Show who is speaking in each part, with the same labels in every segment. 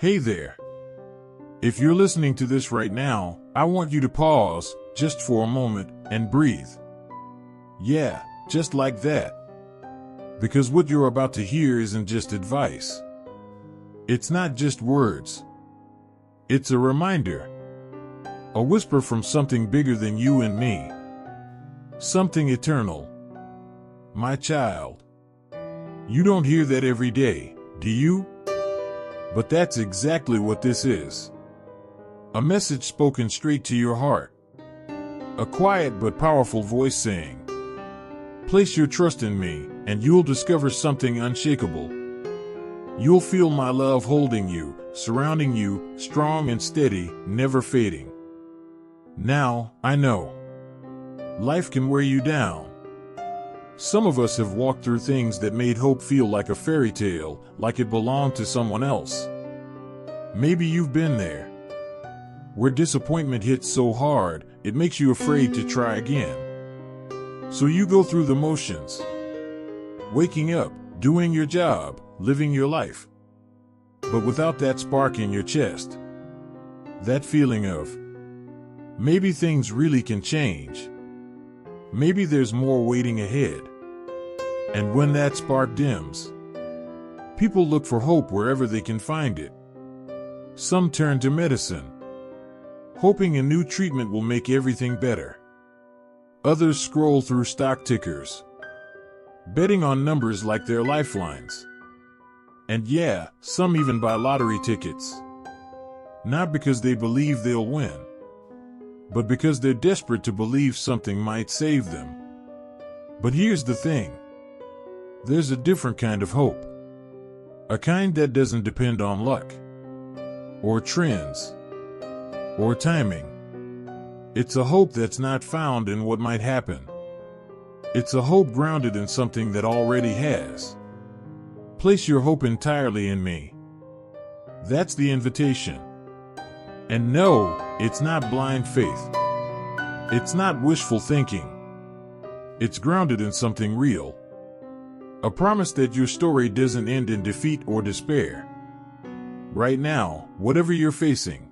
Speaker 1: Hey there. If you're listening to this right now, I want you to pause, just for a moment, and breathe. Yeah, just like that. Because what you're about to hear isn't just advice. It's not just words. It's a reminder. A whisper from something bigger than you and me. Something eternal. My child. You don't hear that every day, do you? But that's exactly what this is. A message spoken straight to your heart. A quiet but powerful voice saying, "Place your trust in me, and you'll discover something unshakable. You'll feel my love holding you, surrounding you, strong and steady, never fading." Now, I know. Life can wear you down. Some of us have walked through things that made hope feel like a fairy tale, like it belonged to someone else. Maybe you've been there. Where disappointment hits so hard, it makes you afraid to try again. So you go through the motions. Waking up, doing your job, living your life. But without that spark in your chest. That feeling of, maybe things really can change. Maybe there's more waiting ahead. And when that spark dims, people look for hope wherever they can find it. Some turn to medicine, hoping a new treatment will make everything better. Others scroll through stock tickers, betting on numbers like their lifelines. And yeah, some even buy lottery tickets. Not because they believe they'll win, but because they're desperate to believe something might save them. But here's the thing. There's a different kind of hope. A kind that doesn't depend on luck, or trends, or timing. It's a hope that's not found in what might happen. It's a hope grounded in something that already has. Place your hope entirely in me. That's the invitation. And no, it's not blind faith. It's not wishful thinking. It's grounded in something real. A promise that your story doesn't end in defeat or despair. Right now, whatever you're facing,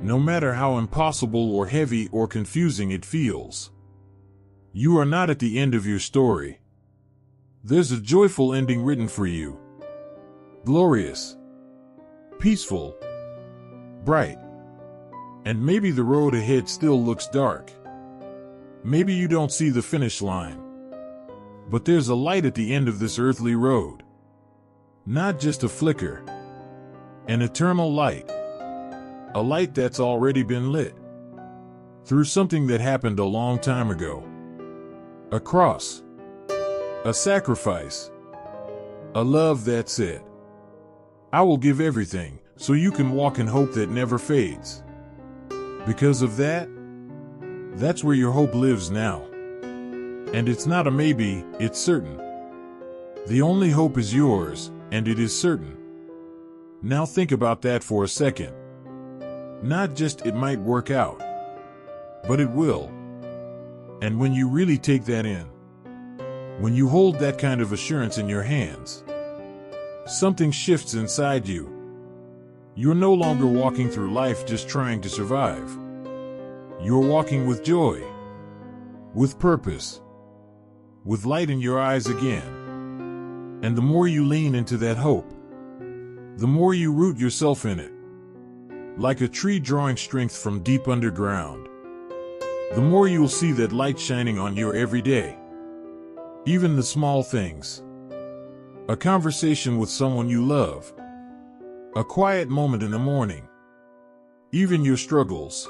Speaker 1: no matter how impossible or heavy or confusing it feels, you are not at the end of your story. There's a joyful ending written for you. Glorious. Peaceful. Bright. And maybe the road ahead still looks dark. Maybe you don't see the finish line. But there's a light at the end of this earthly road. Not just a flicker. An eternal light. A light that's already been lit. Through something that happened a long time ago. A cross. A sacrifice. A love that said, "I will give everything, so you can walk in hope that never fades." Because of that, that's where your hope lives now. And it's not a maybe, it's certain. The only hope is yours, and it is certain. Now think about that for a second. Not just it might work out, but it will. And when you really take that in, when you hold that kind of assurance in your hands, something shifts inside you. You're no longer walking through life just trying to survive. You're walking with joy, with purpose, with light in your eyes again. And the more you lean into that hope, the more you root yourself in it. Like a tree drawing strength from deep underground, the more you'll see that light shining on your every day. Even the small things. A conversation with someone you love. A quiet moment in the morning. Even your struggles.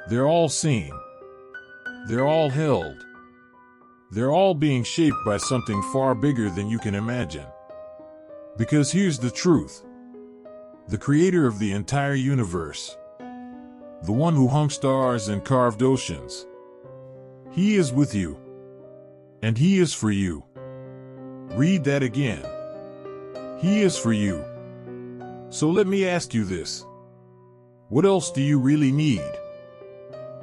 Speaker 1: They're all seen. They're all held. They're all being shaped by something far bigger than you can imagine. Because here's the truth. The creator of the entire universe, the one who hung stars and carved oceans, he is with you. And he is for you. Read that again. He is for you. So let me ask you this. What else do you really need?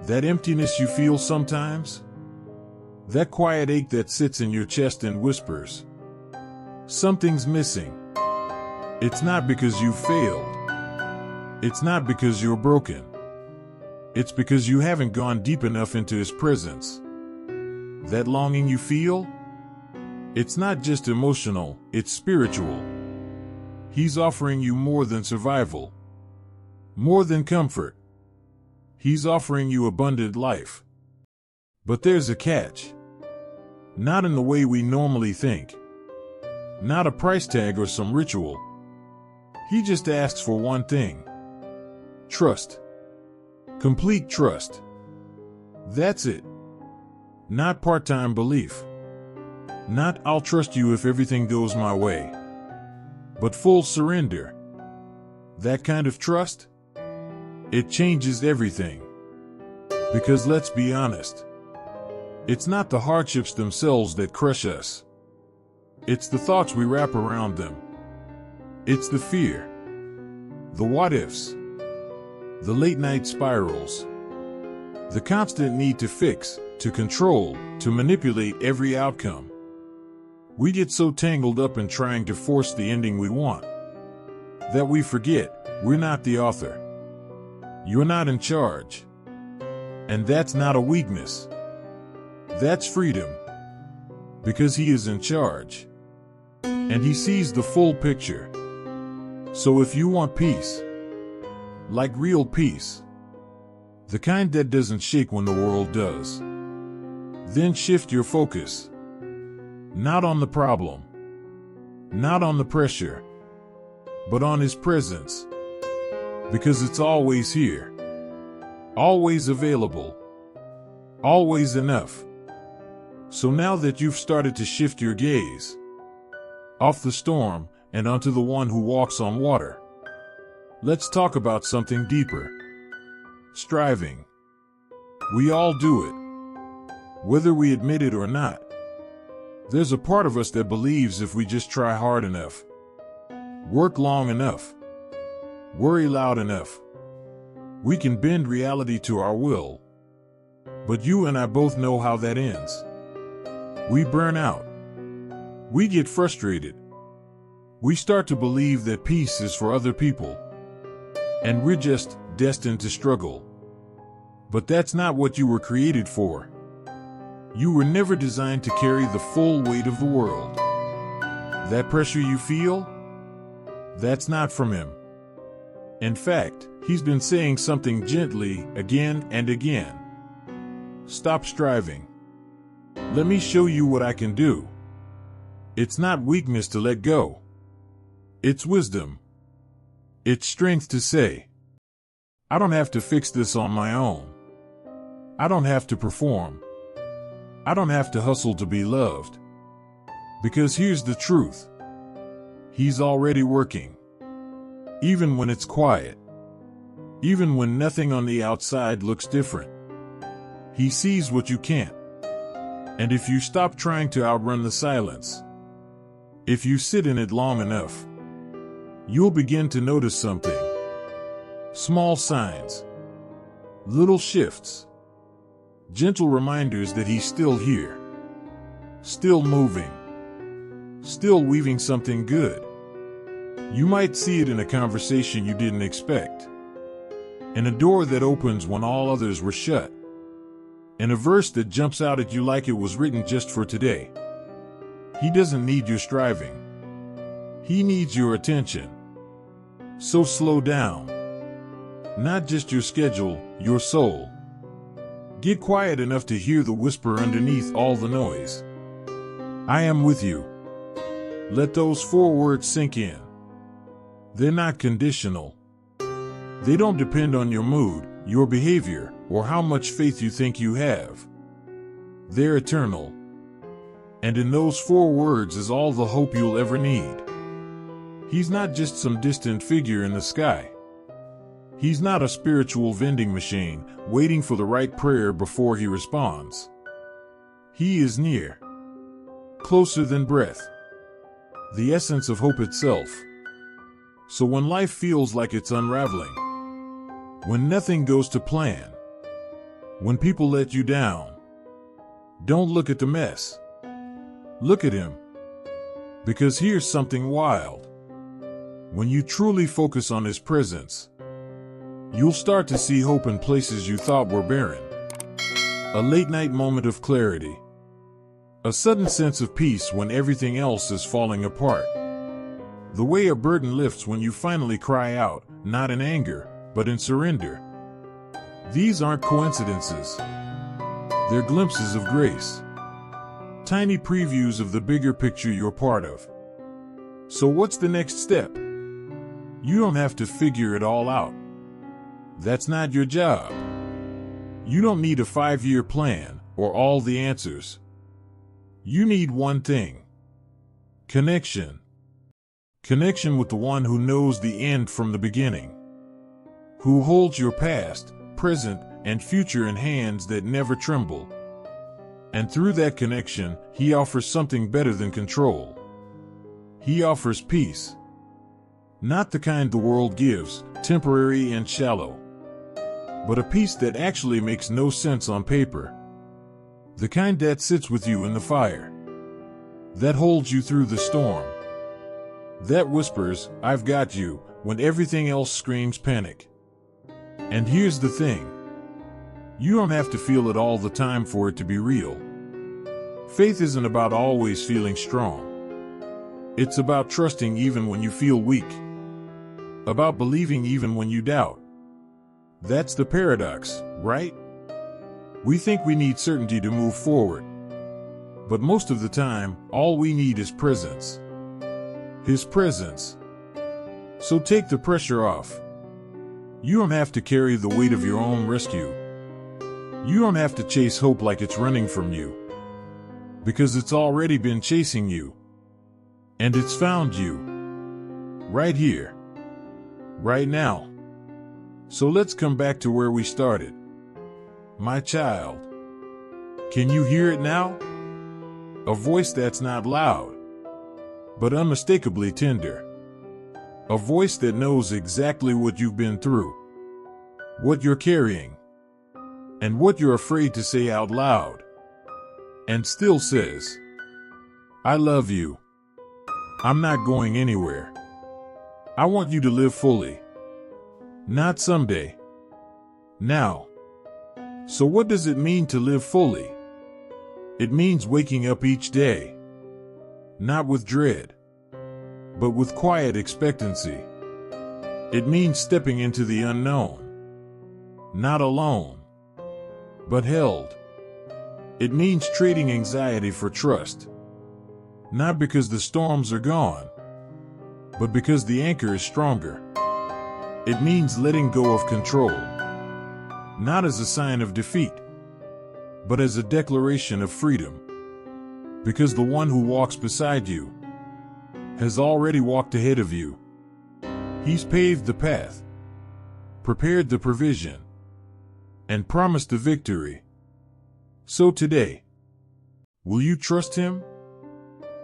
Speaker 1: That emptiness you feel sometimes? That quiet ache that sits in your chest and whispers, "Something's missing." It's not because you failed. It's not because you're broken. It's because you haven't gone deep enough into His presence. That longing you feel? It's not just emotional, it's spiritual. He's offering you more than survival, more than comfort. He's offering you abundant life. But there's a catch. Not in the way we normally think. Not a price tag or some ritual. He just asks for one thing. Trust. Complete trust. That's it. Not part-time belief. Not I'll trust you if everything goes my way. But full surrender. That kind of trust? It changes everything. Because let's be honest, it's not the hardships themselves that crush us. It's the thoughts we wrap around them. It's the fear, the what-ifs, the late-night spirals, the constant need to fix, to control, to manipulate every outcome. We get so tangled up in trying to force the ending we want that we forget we're not the author. You're not in charge. And that's not a weakness. That's freedom. Because He is in charge. And He sees the full picture. So if you want peace, like real peace, the kind that doesn't shake when the world does, then shift your focus. Not on the problem, not on the pressure, but on His presence. Because it's always here, always available, always enough. So now that you've started to shift your gaze off the storm and onto the one who walks on water, let's talk about something deeper. Striving. We all do it, whether we admit it or not. There's a part of us that believes if we just try hard enough, work long enough, worry loud enough, we can bend reality to our will. But you and I both know how that ends. We burn out. We get frustrated. We start to believe that peace is for other people, and we're just destined to struggle. But that's not what you were created for. You were never designed to carry the full weight of the world. That pressure you feel? That's not from Him. In fact, He's been saying something gently again and again. Stop striving. Let me show you what I can do. It's not weakness to let go. It's wisdom. It's strength to say, I don't have to fix this on my own. I don't have to perform. I don't have to hustle to be loved. Because here's the truth. He's already working. Even when it's quiet. Even when nothing on the outside looks different. He sees what you can't. And if you stop trying to outrun the silence, if you sit in it long enough, you'll begin to notice something. Small signs. Little shifts. Gentle reminders that He's still here. Still moving. Still weaving something good. You might see it in a conversation you didn't expect. In a door that opens when all others were shut. In a verse that jumps out at you like it was written just for today. He doesn't need your striving. He needs your attention. So slow down. Not just your schedule, your soul. Get quiet enough to hear the whisper underneath all the noise. I am with you. Let those 4 words sink in. They're not conditional. They don't depend on your mood, your behavior, or how much faith you think you have. They're eternal. And in those 4 words is all the hope you'll ever need. He's not just some distant figure in the sky. He's not a spiritual vending machine, waiting for the right prayer before He responds. He is near. Closer than breath. The essence of hope itself. So when life feels like it's unraveling, when nothing goes to plan, when people let you down, don't look at the mess. Look at Him. Because here's something wild. When you truly focus on His presence, you'll start to see hope in places you thought were barren. A late-night moment of clarity. A sudden sense of peace when everything else is falling apart. The way a burden lifts when you finally cry out, not in anger, but in surrender. These aren't coincidences. They're glimpses of grace. Tiny previews of the bigger picture you're part of. So what's the next step? You don't have to figure it all out. That's not your job. You don't need a 5-year plan or all the answers. You need one thing. Connection. Connection with the one who knows the end from the beginning. Who holds your past, present, and future in hands that never tremble. And through that connection, He offers something better than control. He offers peace. Not the kind the world gives, temporary and shallow. But a peace that actually makes no sense on paper. The kind that sits with you in the fire. That holds you through the storm. That whispers, "I've got you," when everything else screams panic. And here's the thing. You don't have to feel it all the time for it to be real. Faith isn't about always feeling strong. It's about trusting even when you feel weak. About believing even when you doubt. That's the paradox, right? We think we need certainty to move forward. But most of the time, all we need is presence. His presence. So take the pressure off. You don't have to carry the weight of your own rescue. You don't have to chase hope like it's running from you. Because it's already been chasing you. And it's found you. Right here. Right now. So let's come back to where we started. My child. Can you hear it now? A voice that's not loud, but unmistakably tender. A voice that knows exactly what you've been through, what you're carrying, and what you're afraid to say out loud. And still says, "I love you. I'm not going anywhere. I want you to live fully. Not someday. Now." So what does it mean to live fully? It means waking up each day. Not with dread, but with quiet expectancy. It means stepping into the unknown. Not alone, but held. It means trading anxiety for trust. Not because the storms are gone, but because the anchor is stronger. It means letting go of control. Not as a sign of defeat, but as a declaration of freedom. Because the one who walks beside you has already walked ahead of you. He's paved the path, prepared the provision, and promised the victory. So today, will you trust Him?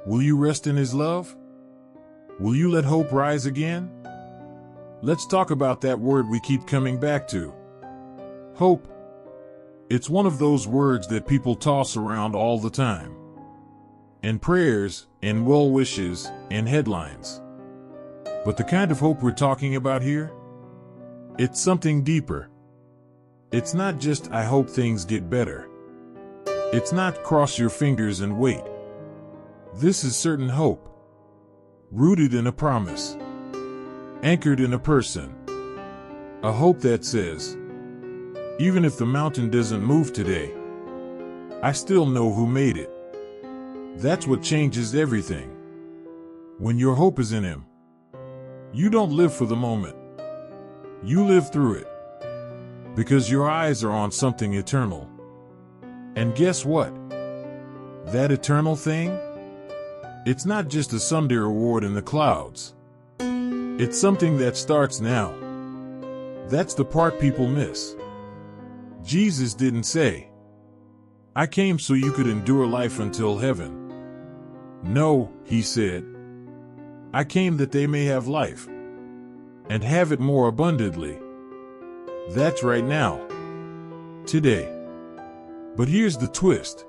Speaker 1: Will you rest in His love? Will you let hope rise again? Let's talk about that word we keep coming back to. Hope. It's one of those words that people toss around all the time. In prayers, in well wishes, in headlines. But the kind of hope we're talking about here? It's something deeper. It's not just, "I hope things get better." It's not, "cross your fingers and wait." This is certain hope. Rooted in a promise. Anchored in a person. A hope that says, even if the mountain doesn't move today, I still know who made it. That's what changes everything. When your hope is in Him, you don't live for the moment. You live through it. Because your eyes are on something eternal. And guess what? That eternal thing? It's not just a someday reward in the clouds. It's something that starts now. That's the part people miss. Jesus didn't say, "I came so you could endure life until heaven." No, He said, "I came that they may have life, and have it more abundantly." That's right now. Today. But here's the twist.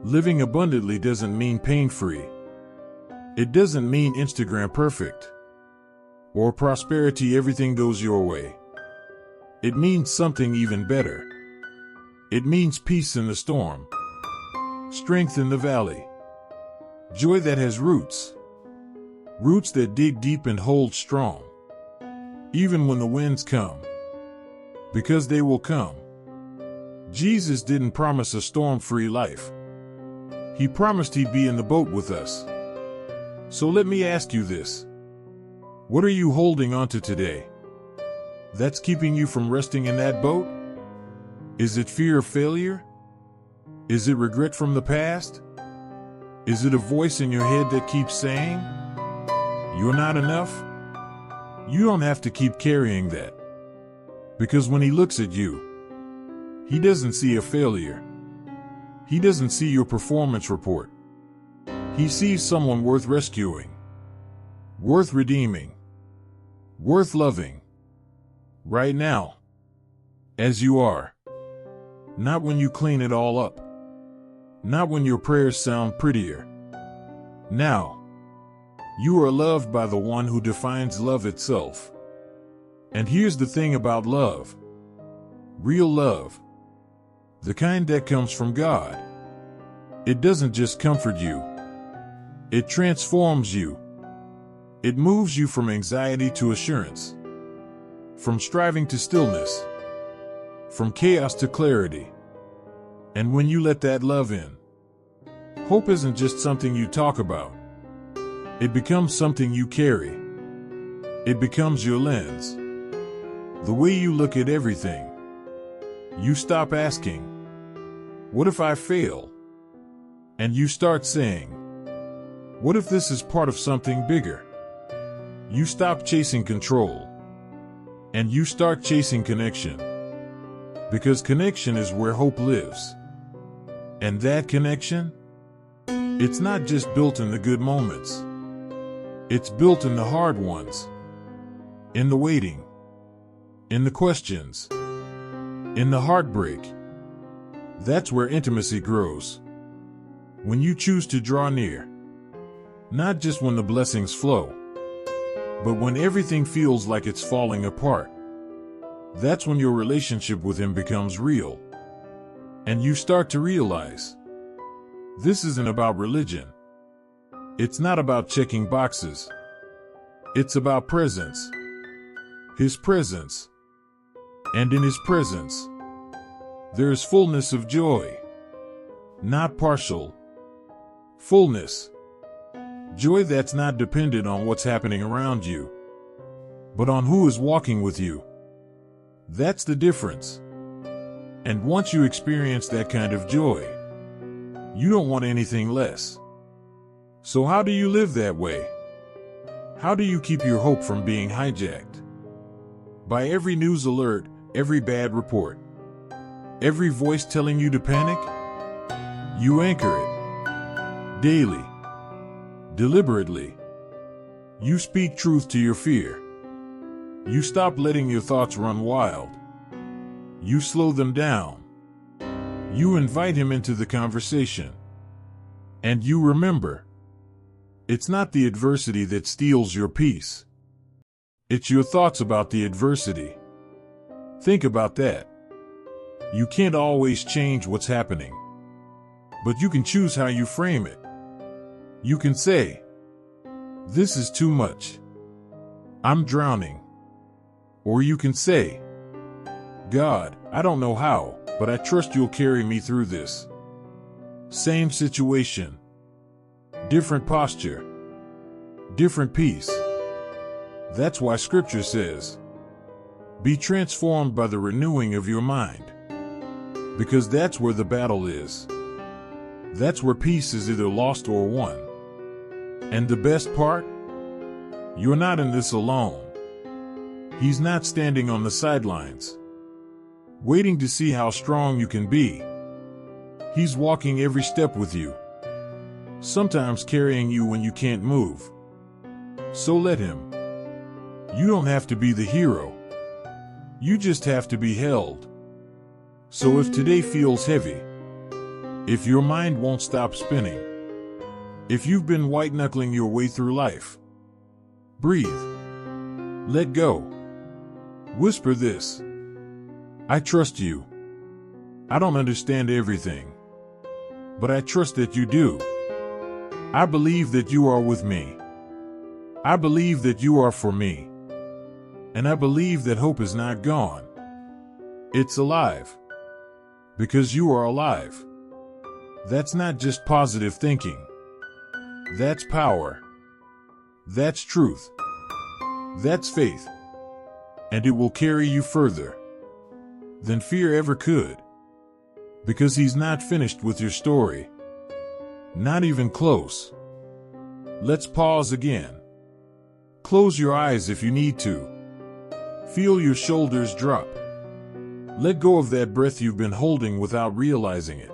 Speaker 1: Living abundantly doesn't mean pain-free. It doesn't mean Instagram perfect. or prosperity, everything goes your way. It means something even better. It means peace in the storm, strength in the valley, joy that has roots that dig deep and hold strong, even when the winds come, because they will come. Jesus didn't promise a storm-free life. He promised he'd be in the boat with us. So let me ask you this. What are you holding onto today that's keeping you from resting in that boat? Is it fear of failure? Is it regret from the past? Is it a voice in your head that keeps saying, "You're not enough"? You don't have to keep carrying that. Because when he looks at you, he doesn't see a failure. He doesn't see your performance report. He sees someone worth rescuing, worth redeeming, worth loving. Right now, as you are. Not when you clean it all up. Not when your prayers sound prettier. Now, you are loved by the one who defines love itself. And here's the thing about love. Real love. The kind that comes from God. It doesn't just comfort you. It transforms you. It moves you from anxiety to assurance. From striving to stillness. From chaos to clarity. And when you let that love in, hope isn't just something you talk about. It becomes something you carry. It becomes your lens. The way you look at everything. You stop asking, "What if I fail?" And you start saying, "What if this is part of something bigger?" You stop chasing control. And you start chasing connection. Because connection is where hope lives. And that connection? It's not just built in the good moments. It's built in the hard ones. In the waiting. In the questions. In the heartbreak. That's where intimacy grows. When you choose to draw near. Not just when the blessings flow, but when everything feels like it's falling apart. That's when your relationship with him becomes real. And you start to realize, this isn't about religion. It's not about checking boxes. It's about presence. His presence. And in his presence, there is fullness of joy. Not partial. Fullness. Joy that's not dependent on what's happening around you, but on who is walking with you. That's the difference. And once you experience that kind of joy, you don't want anything less. So how do you live that way? How do you keep your hope from being hijacked? By every news alert, every bad report, every voice telling you to panic? You anchor it. Daily. Deliberately. You speak truth to your fear. You stop letting your thoughts run wild. You slow them down. You invite him into the conversation. And you remember, it's not the adversity that steals your peace. It's your thoughts about the adversity. Think about that. You can't always change what's happening, but you can choose how you frame it. You can say, "This is too much. I'm drowning." Or you can say, "God, I don't know how, but I trust you'll carry me through this." Same situation. Different posture. Different peace. That's why Scripture says, "Be transformed by the renewing of your mind." Because that's where the battle is. That's where peace is either lost or won. And the best part? You're not in this alone. He's not standing on the sidelines, waiting to see how strong you can be. He's walking every step with you, sometimes carrying you when you can't move. So let him. You don't have to be the hero. You just have to be held. So if today feels heavy, if your mind won't stop spinning, if you've been white-knuckling your way through life, breathe. Let go. Whisper this. I trust you. I don't understand everything, but I trust that you do. I believe that you are with me. I believe that you are for me. And I believe that hope is not gone. It's alive. Because you are alive. That's not just positive thinking. That's power. That's truth. That's faith. And it will carry you further than fear ever could. Because he's not finished with your story. Not even close. Let's pause again. Close your eyes if you need to. Feel your shoulders drop. Let go of that breath you've been holding without realizing it.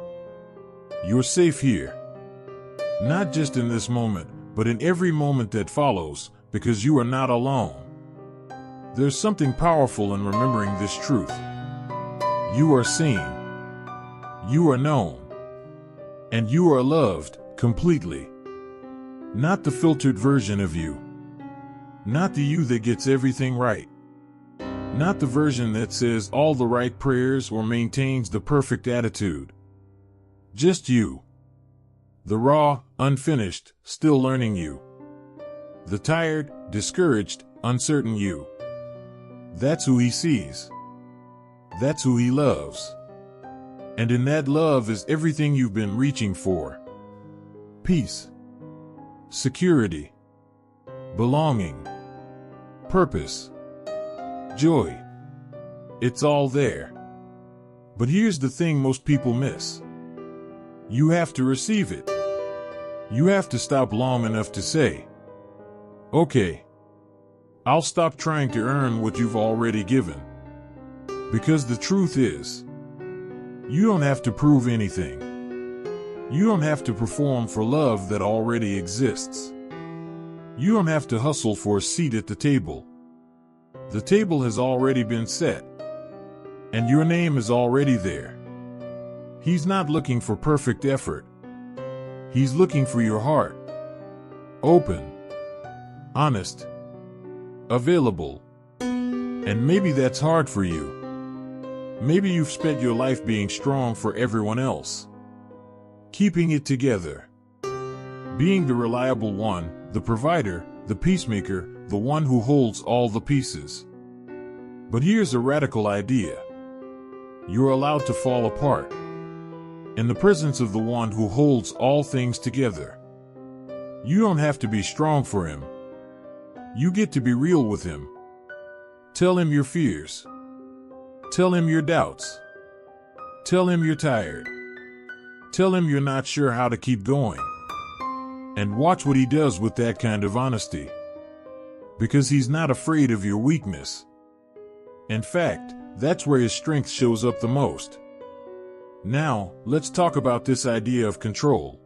Speaker 1: You're safe here. Not just in this moment, but in every moment that follows, because you are not alone. There's something powerful in remembering this truth. You are seen. You are known. And you are loved completely. Not the filtered version of you. Not the you that gets everything right. Not the version that says all the right prayers or maintains the perfect attitude. Just you. The raw, unfinished, still learning you. The tired, discouraged, uncertain you. That's who he sees. That's who he loves. And in that love is everything you've been reaching for. Peace. Security. Belonging. Purpose. Joy. It's all there. But here's the thing most people miss. You have to receive it. You have to stop long enough to say, okay, I'll stop trying to earn what you've already given. Because the truth is, you don't have to prove anything. You don't have to perform for love that already exists. You don't have to hustle for a seat at the table. The table has already been set, and your name is already there. He's not looking for perfect effort. He's looking for your heart. Open, honest, available. And maybe that's hard for you. Maybe you've spent your life being strong for everyone else. Keeping it together. Being the reliable one, the provider, the peacemaker, the one who holds all the pieces. But here's a radical idea. You're allowed to fall apart. In the presence of the one who holds all things together. You don't have to be strong for him. You get to be real with him. Tell him your fears. Tell him your doubts. Tell him you're tired. Tell him you're not sure how to keep going. And watch what he does with that kind of honesty. Because he's not afraid of your weakness. In fact, that's where his strength shows up the most. Now, let's talk about this idea of control.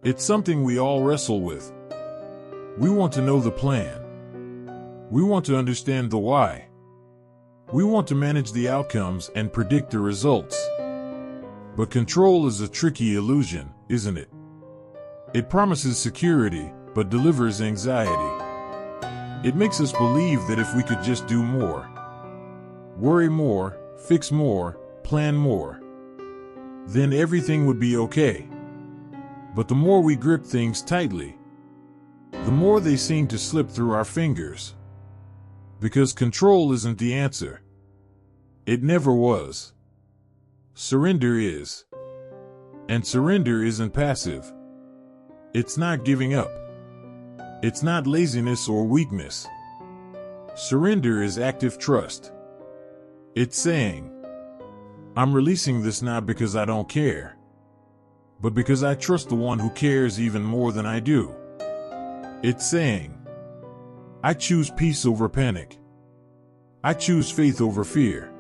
Speaker 1: It's something we all wrestle with. We want to know the plan. We want to understand the why. We want to manage the outcomes and predict the results. But control is a tricky illusion, isn't it? It promises security, but delivers anxiety. It makes us believe that if we could just do more, worry more, fix more, plan more, then everything would be okay. But the more we grip things tightly, the more they seem to slip through our fingers. Because control isn't the answer. It never was. Surrender is. And surrender isn't passive. It's not giving up. It's not laziness or weakness. Surrender is active trust. It's saying, I'm releasing this not because I don't care, but because I trust the one who cares even more than I do. It's saying, I choose peace over panic. I choose faith over fear.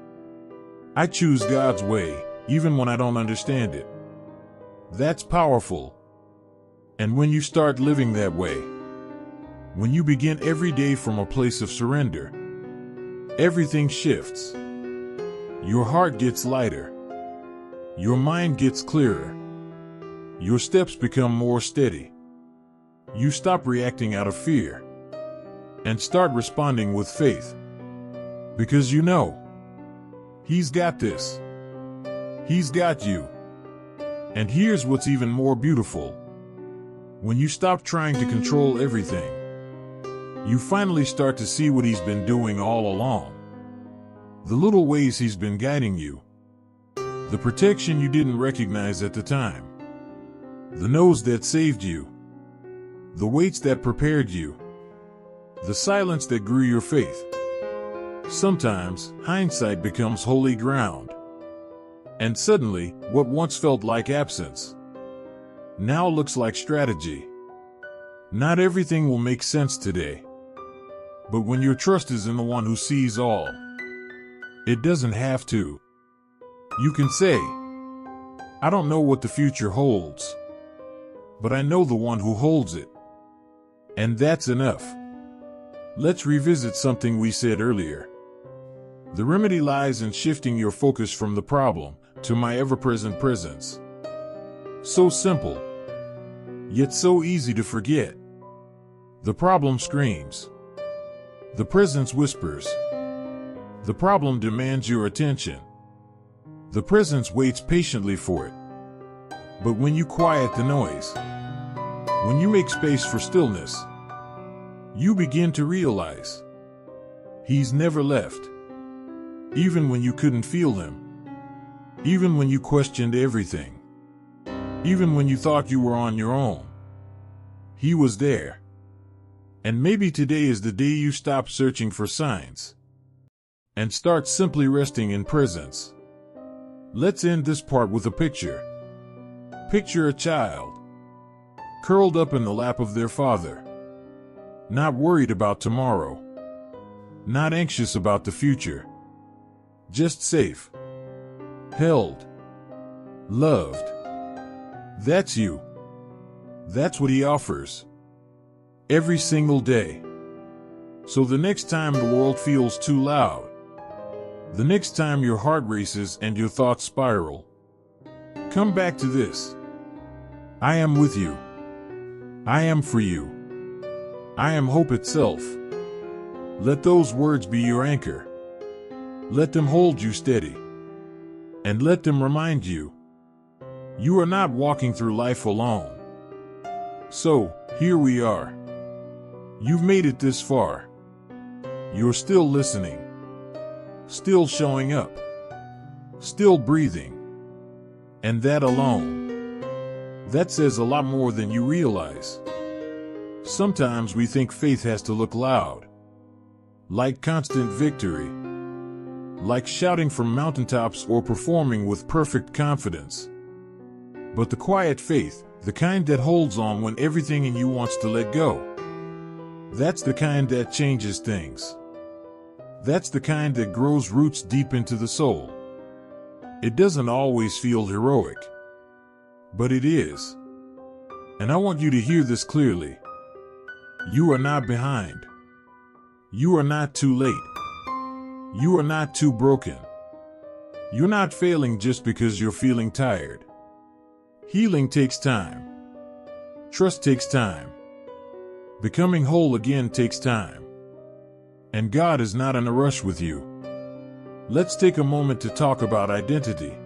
Speaker 1: I choose God's way, even when I don't understand it. That's powerful. And when you start living that way, when you begin every day from a place of surrender, everything shifts. Your heart gets lighter. Your mind gets clearer. Your steps become more steady. You stop reacting out of fear. and start responding with faith. Because you know, He's got this. He's got you. And here's what's even more beautiful. When you stop trying to control everything, you finally start to see what He's been doing all along. The little ways He's been guiding you. The protection you didn't recognize at the time. The no's that saved you. The waits that prepared you. The silence that grew your faith. Sometimes, hindsight becomes holy ground. And suddenly, what once felt like absence now looks like strategy. Not everything will make sense today. But when your trust is in the one who sees all, it doesn't have to. You can say, I don't know what the future holds, but I know the one who holds it. And that's enough. Let's revisit something we said earlier. The remedy lies in shifting your focus from the problem to my ever-present presence. So simple, yet so easy to forget. The problem screams. The presence whispers. The problem demands your attention. The presence waits patiently for it. But when you quiet the noise, when you make space for stillness, you begin to realize He's never left. Even when you couldn't feel Him. Even when you questioned everything. Even when you thought you were on your own. He was there. And maybe today is the day you stop searching for signs and start simply resting in presence. Let's end this part with a picture. Picture a child curled up in the lap of their father, not worried about tomorrow, not anxious about the future, just safe, held, loved. That's you. That's what He offers. Every single day. So the next time the world feels too loud, the next time your heart races and your thoughts spiral, come back to this. I am with you. I am for you. I am hope itself. Let those words be your anchor. Let them hold you steady. And let them remind you, you are not walking through life alone. So, here we are. You've made it this far. You're still listening. Still showing up. Still breathing. And that alone, that says a lot more than you realize. Sometimes we think faith has to look loud. Like constant victory. Like shouting from mountaintops or performing with perfect confidence. But the quiet faith, the kind that holds on when everything in you wants to let go, that's the kind that changes things. That's the kind that grows roots deep into the soul. It doesn't always feel heroic, but it is. And I want you to hear this clearly. You are not behind. You are not too late. You are not too broken. You're not failing just because you're feeling tired. Healing takes time. Trust takes time. Becoming whole again takes time. And God is not in a rush with you. Let's take a moment to talk about identity.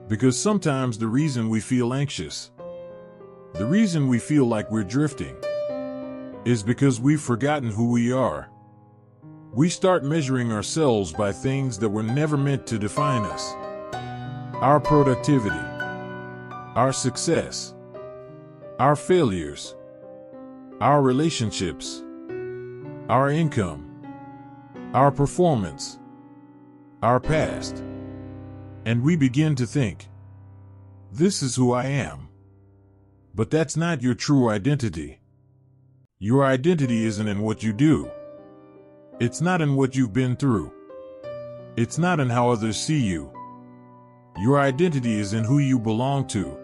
Speaker 1: Because sometimes the reason we feel anxious, the reason we feel like we're drifting, is because we've forgotten who we are. We start measuring ourselves by things that were never meant to define us. Our productivity, our success, our failures, our relationships, our income, our performance, our past. And we begin to think, this is who I am. But that's not your true identity. Your identity isn't in what you do. It's not in what you've been through. It's not in how others see you. Your identity is in who you belong to.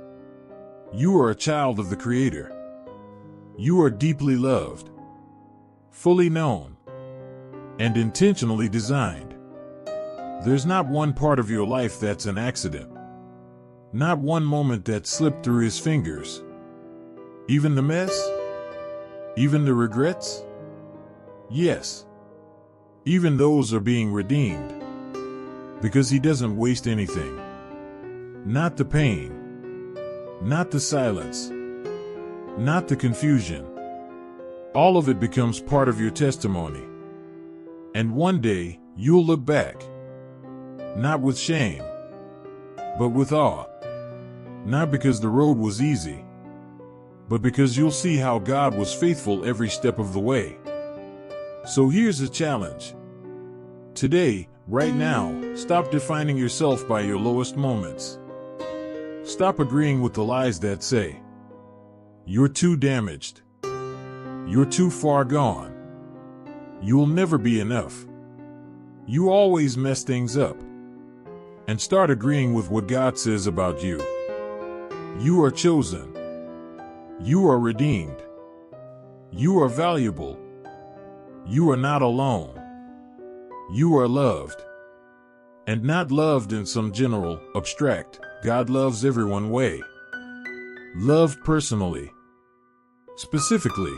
Speaker 1: You are a child of the Creator. You are deeply loved, fully known, and intentionally designed. There's not one part of your life that's an accident. Not one moment that slipped through His fingers. Even the mess? Even the regrets? Yes, even those are being redeemed. Because he doesn't waste anything. Not the pain. Not the silence. Not the confusion. All of it becomes part of your testimony. And one day, you'll look back. Not with shame, but with awe. Not because the road was easy, but because you'll see how God was faithful every step of the way. So here's a challenge. Today, right now, stop defining yourself by your lowest moments. Stop agreeing with the lies that say, you're too damaged. You're too far gone. You'll never be enough. You always mess things up. And start agreeing with what God says about you. You are chosen. You are redeemed. You are valuable. You are not alone. You are loved. And not loved in some general, abstract, God loves everyone way. Loved personally. Specifically.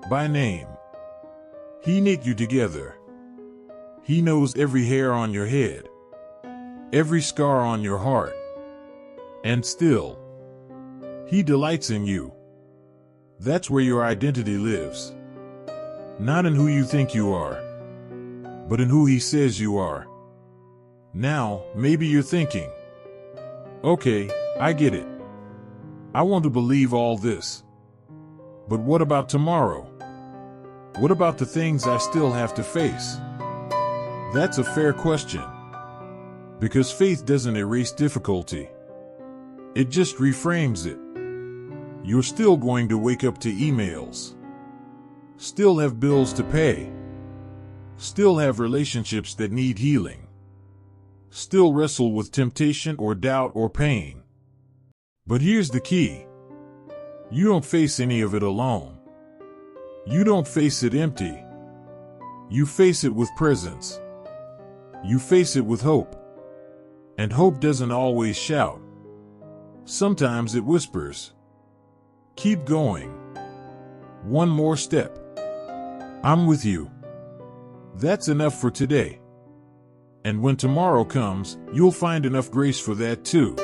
Speaker 1: By name. He knit you together. He knows every hair on your head. Every scar on your heart. And still, he delights in you. That's where your identity lives. Not in who you think you are, but in who he says you are. Now, maybe you're thinking, okay, I get it. I want to believe all this. But what about tomorrow? What about the things I still have to face? That's a fair question. Because faith doesn't erase difficulty. It just reframes it. You're still going to wake up to emails. Still have bills to pay. Still have relationships that need healing. Still wrestle with temptation or doubt or pain. But here's the key. You don't face any of it alone. You don't face it empty. You face it with presence. You face it with hope. And hope doesn't always shout. Sometimes it whispers. Keep going. One more step. I'm with you. That's enough for today. And when tomorrow comes, you'll find enough grace for that too.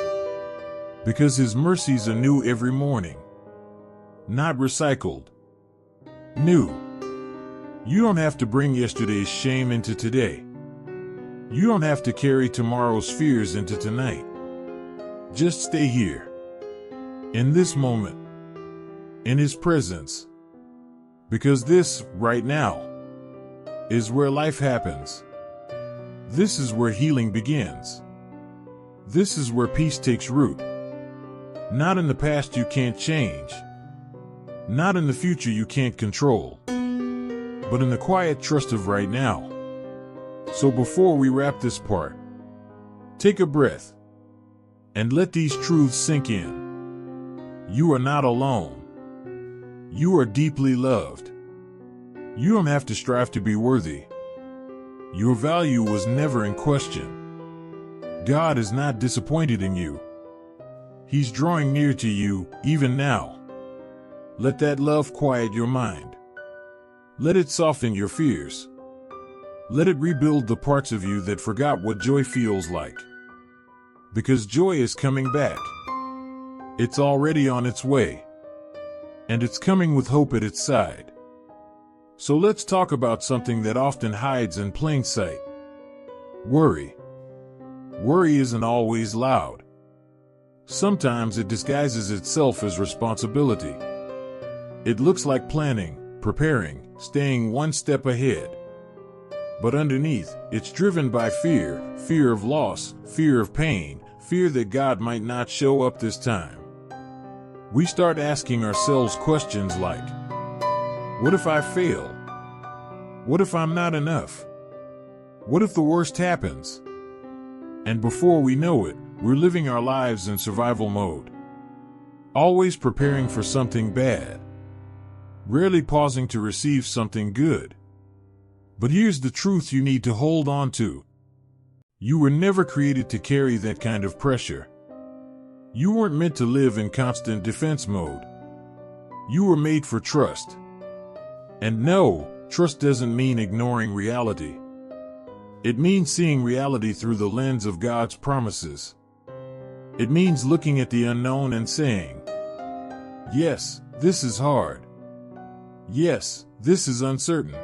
Speaker 1: Because his mercies are new every morning. Not recycled. New. You don't have to bring yesterday's shame into today. You don't have to carry tomorrow's fears into tonight. Just stay here. In this moment. In his presence. Because this, right now, is where life happens. This is where healing begins. This is where peace takes root. Not in the past you can't change. Not in the future you can't control. But in the quiet trust of right now. So before we wrap this part, take a breath and let these truths sink in. You are not alone. You are deeply loved. You don't have to strive to be worthy. Your value was never in question. God is not disappointed in you. He's drawing near to you, even now. Let that love quiet your mind. Let it soften your fears. Let it rebuild the parts of you that forgot what joy feels like. Because joy is coming back. It's already on its way. And it's coming with hope at its side. So let's talk about something that often hides in plain sight. Worry. Worry isn't always loud. Sometimes it disguises itself as responsibility. It looks like planning, preparing, staying one step ahead. But underneath, it's driven by fear, fear of loss, fear of pain, fear that God might not show up this time. We start asking ourselves questions like, what if I fail? What if I'm not enough? What if the worst happens? And before we know it, we're living our lives in survival mode. Always preparing for something bad. Rarely pausing to receive something good. But here's the truth you need to hold on to. You were never created to carry that kind of pressure. You weren't meant to live in constant defense mode. You were made for trust. And no, trust doesn't mean ignoring reality. It means seeing reality through the lens of God's promises. It means looking at the unknown and saying, yes, this is hard. Yes, this is uncertain.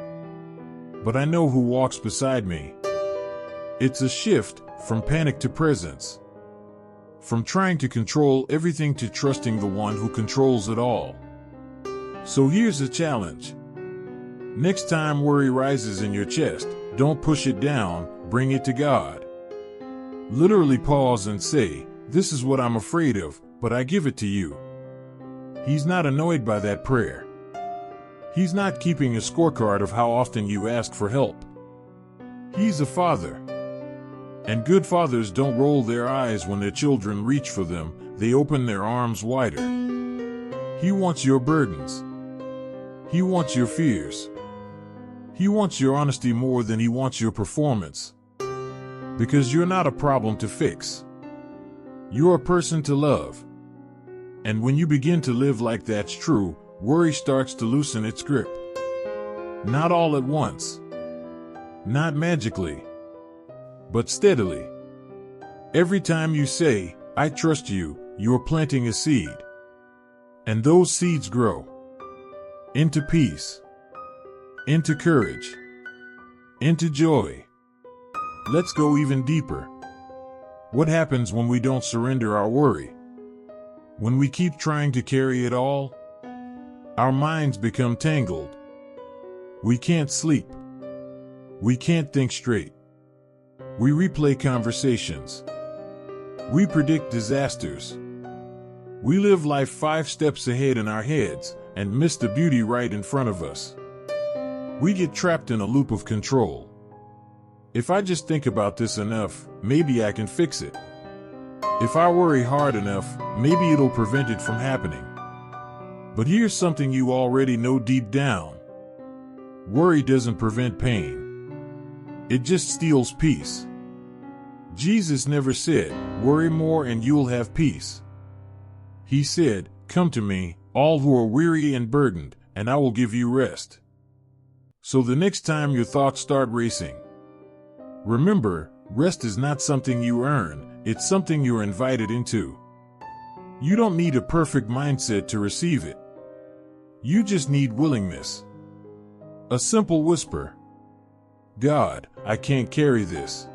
Speaker 1: But I know who walks beside me. It's a shift from panic to presence. From trying to control everything to trusting the one who controls it all. So here's a challenge. Next time worry rises in your chest, don't push it down, bring it to God. Literally pause and say, this is what I'm afraid of, but I give it to you. He's not annoyed by that prayer. He's not keeping a scorecard of how often you ask for help. He's a father. And good fathers don't roll their eyes when their children reach for them, they open their arms wider. He wants your burdens. He wants your fears. He wants your honesty more than he wants your performance. Because you're not a problem to fix. You're a person to love. And when you begin to live like that's true, worry starts to loosen its grip. Not all at once. Not magically. But steadily. Every time you say, I trust you, you're planting a seed. And those seeds grow. Into peace. Into courage. Into joy. Let's go even deeper. What happens when we don't surrender our worry? When we keep trying to carry it all? Our minds become tangled. We can't sleep. We can't think straight. We replay conversations. We predict disasters. We live life 5 steps ahead in our heads and miss the beauty right in front of us. We get trapped in a loop of control. If I just think about this enough, maybe I can fix it. If I worry hard enough, maybe it'll prevent it from happening. But here's something you already know deep down. Worry doesn't prevent pain. It just steals peace. Jesus never said, worry more and you'll have peace. He said, come to me, all who are weary and burdened, and I will give you rest. So the next time your thoughts start racing, remember, rest is not something you earn, it's something you're invited into. You don't need a perfect mindset to receive it. You just need willingness. A simple whisper. God, I can't carry this.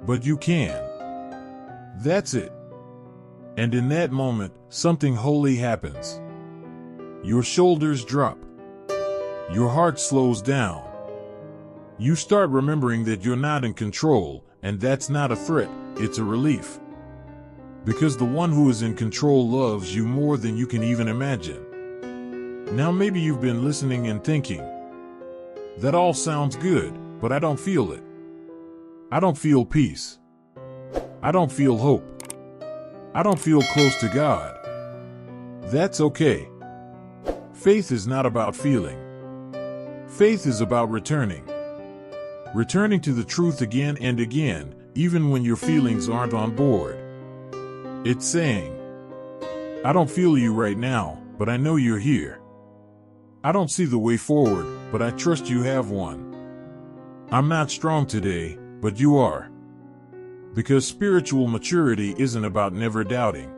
Speaker 1: But you can. That's it. And in that moment, something holy happens. Your shoulders drop. Your heart slows down. You start remembering that you're not in control, and that's not a threat, it's a relief. Because the one who is in control loves you more than you can even imagine. Now maybe you've been listening and thinking, that all sounds good, but I don't feel it. I don't feel peace. I don't feel hope. I don't feel close to God. That's okay. Faith is not about feeling. Faith is about returning. Returning to the truth again and again, even when your feelings aren't on board. It's saying, I don't feel you right now, but I know you're here. I don't see the way forward, but I trust you have one. I'm not strong today, but you are. Because spiritual maturity isn't about never doubting.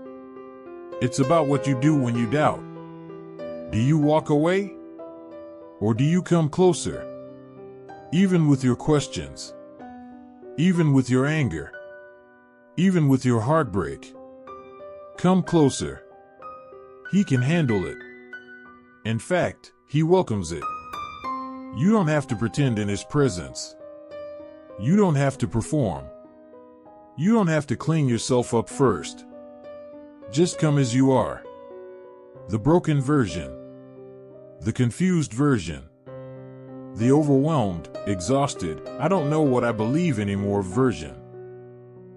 Speaker 1: It's about what you do when you doubt. Do you walk away? Or do you come closer? Even with your questions. Even with your anger. Even with your heartbreak. Come closer. He can handle it. In fact, he welcomes it. You don't have to pretend in his presence. You don't have to perform. You don't have to clean yourself up first. Just come as you are. The broken version. The confused version. The overwhelmed, exhausted, I don't know what I believe anymore version.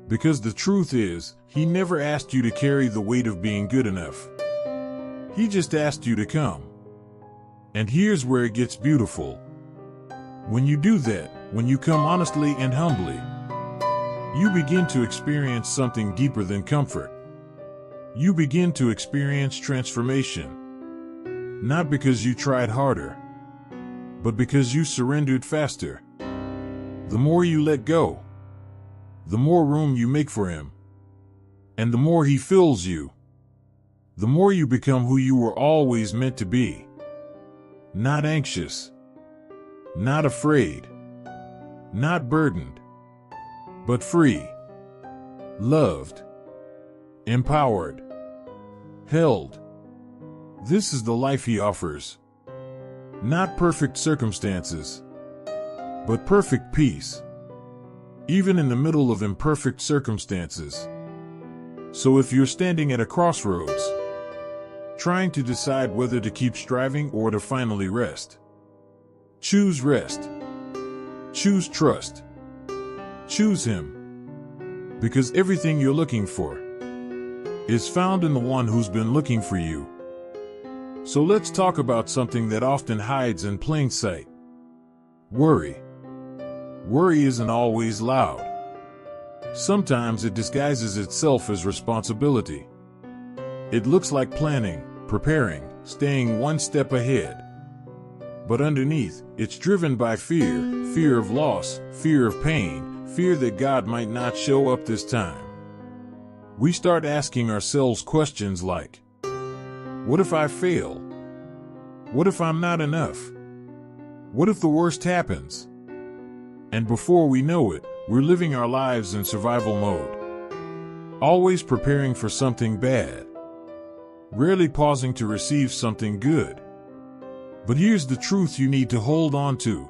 Speaker 1: Because the truth is, he never asked you to carry the weight of being good enough. He just asked you to come. And here's where it gets beautiful. When you do that, when you come honestly and humbly, you begin to experience something deeper than comfort. You begin to experience transformation. Not because you tried harder, but because you surrendered faster. The more you let go, the more room you make for him. And the more he fills you, the more you become who you were always meant to be. Not anxious, not afraid, not burdened, but free, loved, empowered, held. This is the life he offers. Not perfect circumstances, but perfect peace, even in the middle of imperfect circumstances. So if you're standing at a crossroads, trying to decide whether to keep striving or to finally rest, choose rest. Choose trust. Choose him. Because everything you're looking for is found in the one who's been looking for you. So let's talk about something that often hides in plain sight. Worry. Worry isn't always loud. Sometimes it disguises itself as responsibility. It looks like planning, preparing, staying one step ahead. But underneath, it's driven by fear, fear of loss, fear of pain, fear that God might not show up this time. We start asking ourselves questions like, what if I fail? What if I'm not enough? What if the worst happens? And before we know it, we're living our lives in survival mode, always preparing for something bad, rarely pausing to receive something good. But here's the truth you need to hold on to.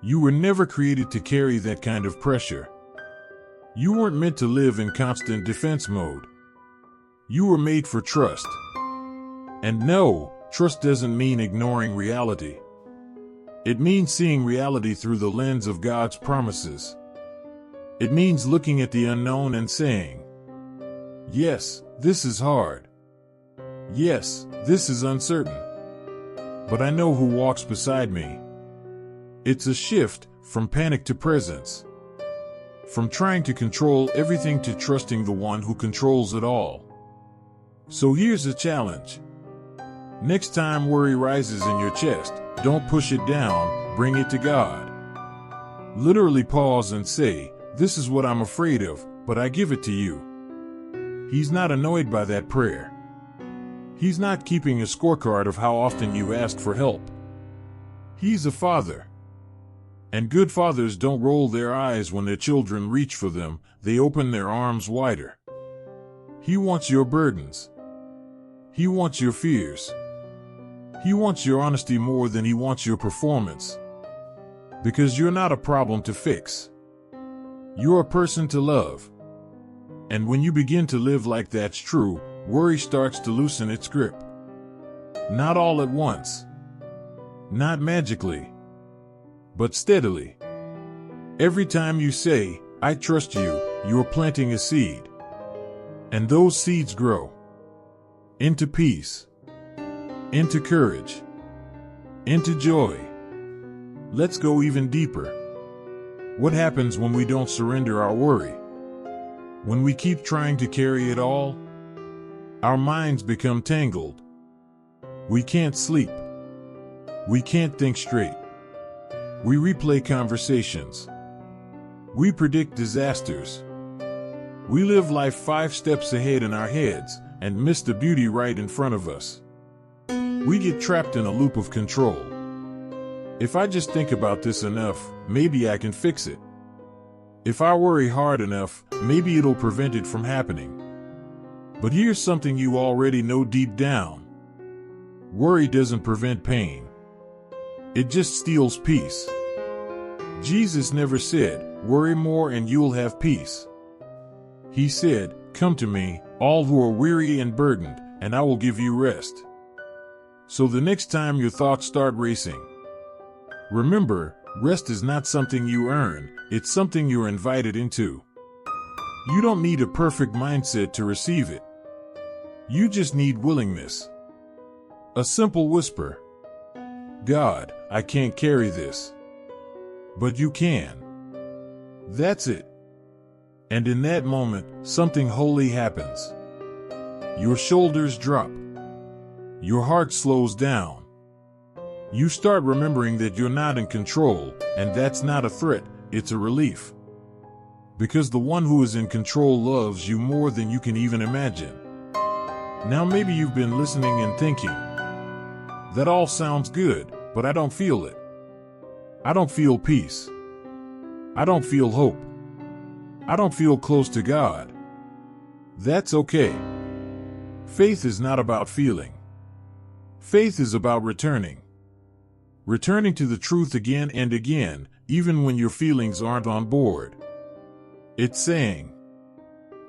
Speaker 1: You were never created to carry that kind of pressure. You weren't meant to live in constant defense mode. You were made for trust. And no, trust doesn't mean ignoring reality. It means seeing reality through the lens of God's promises. It means looking at the unknown and saying, yes, this is hard. Yes, this is uncertain. But I know who walks beside me. It's a shift from panic to presence, from trying to control everything to trusting the one who controls it all. So here's a challenge. Next time worry rises in your chest, don't push it down, bring it to God. Literally pause and say, this is what I'm afraid of, but I give it to you. He's not annoyed by that prayer. He's not keeping a scorecard of how often you asked for help. He's a father. And good fathers don't roll their eyes when their children reach for them, they open their arms wider. He wants your burdens. He wants your fears. He wants your honesty more than he wants your performance. Because you're not a problem to fix. You're a person to love. And when you begin to live like that's true, worry starts to loosen its grip. Not all at once. Not magically. But steadily. Every time you say, I trust you, you're planting a seed. And those seeds grow. Into peace. Into courage. Into joy. Let's go even deeper. What happens when we don't surrender our worry? When we keep trying to carry it all? Our minds become tangled. We can't sleep. We can't think straight. We replay conversations. We predict disasters. We live life 5 steps ahead in our heads and miss the beauty right in front of us. We get trapped in a loop of control. If I just think about this enough, maybe I can fix it. If I worry hard enough, maybe it'll prevent it from happening. But here's something you already know deep down. Worry doesn't prevent pain. It just steals peace. Jesus never said, worry more and you'll have peace. He said, come to me, all who are weary and burdened, and I will give you rest. So the next time your thoughts start racing, remember, rest is not something you earn, it's something you're invited into. You don't need a perfect mindset to receive it. You just need willingness. A simple whisper. God, I can't carry this. But you can. That's it. And in that moment, something holy happens. Your shoulders drop. Your heart slows down. You start remembering that you're not in control, and that's not a threat, it's a relief. Because the one who is in control loves you more than you can even imagine. Now maybe you've been listening and thinking, that all sounds good, but I don't feel it. I don't feel peace. I don't feel hope. I don't feel close to God. That's okay. Faith is not about feeling. Faith is about returning. Returning to the truth again and again, even when your feelings aren't on board. It's saying,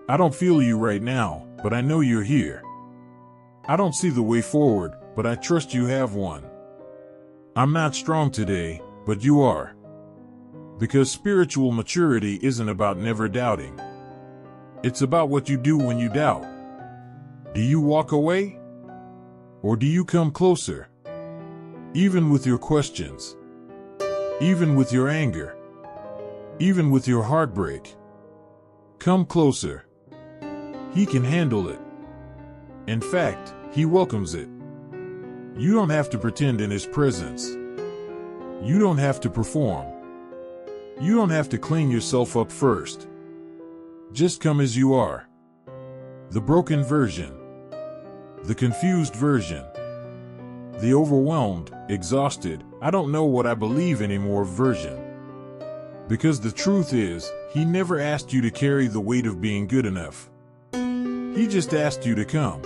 Speaker 1: I don't feel you right now, but I know you're here. I don't see the way forward, but I trust you have one. I'm not strong today, but you are. Because spiritual maturity isn't about never doubting. It's about what you do when you doubt. Do you walk away? Or do you come closer? Even with your questions. Even with your anger. Even with your heartbreak. Come closer. He can handle it. In fact, he welcomes it. You don't have to pretend in his presence. You don't have to perform. You don't have to clean yourself up first. Just come as you are. The broken version. The confused version. The overwhelmed, exhausted, I don't know what I believe anymore version. Because the truth is, he never asked you to carry the weight of being good enough. He just asked you to come.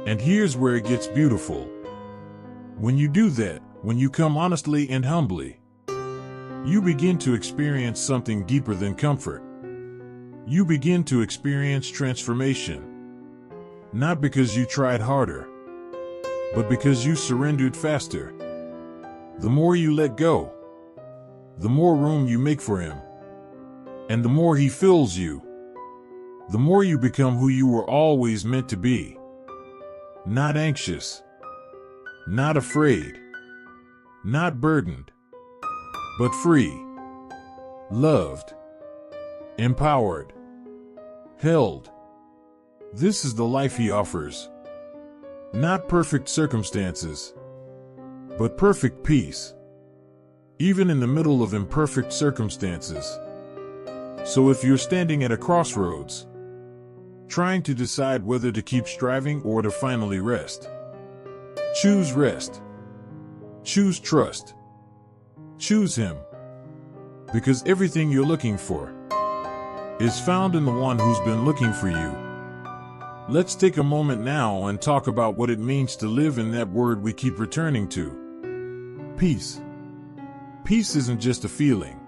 Speaker 1: And here's where it gets beautiful. When you do that, when you come honestly and humbly, you begin to experience something deeper than comfort. You begin to experience transformation. Not because you tried harder, but because you surrendered faster. The more you let go, the more room you make for him. And the more he fills you, the more you become who you were always meant to be. Not anxious, not afraid, not burdened, but free, loved, empowered, held. This is the life he offers. Not perfect circumstances, but perfect peace, even in the middle of imperfect circumstances. So if you're standing at a crossroads, trying to decide whether to keep striving or to finally rest, choose rest. Choose trust. Choose him. Because everything you're looking for is found in the one who's been looking for you. Let's take a moment now and talk about what it means to live in that word we keep returning to. Peace. Peace isn't just a feeling.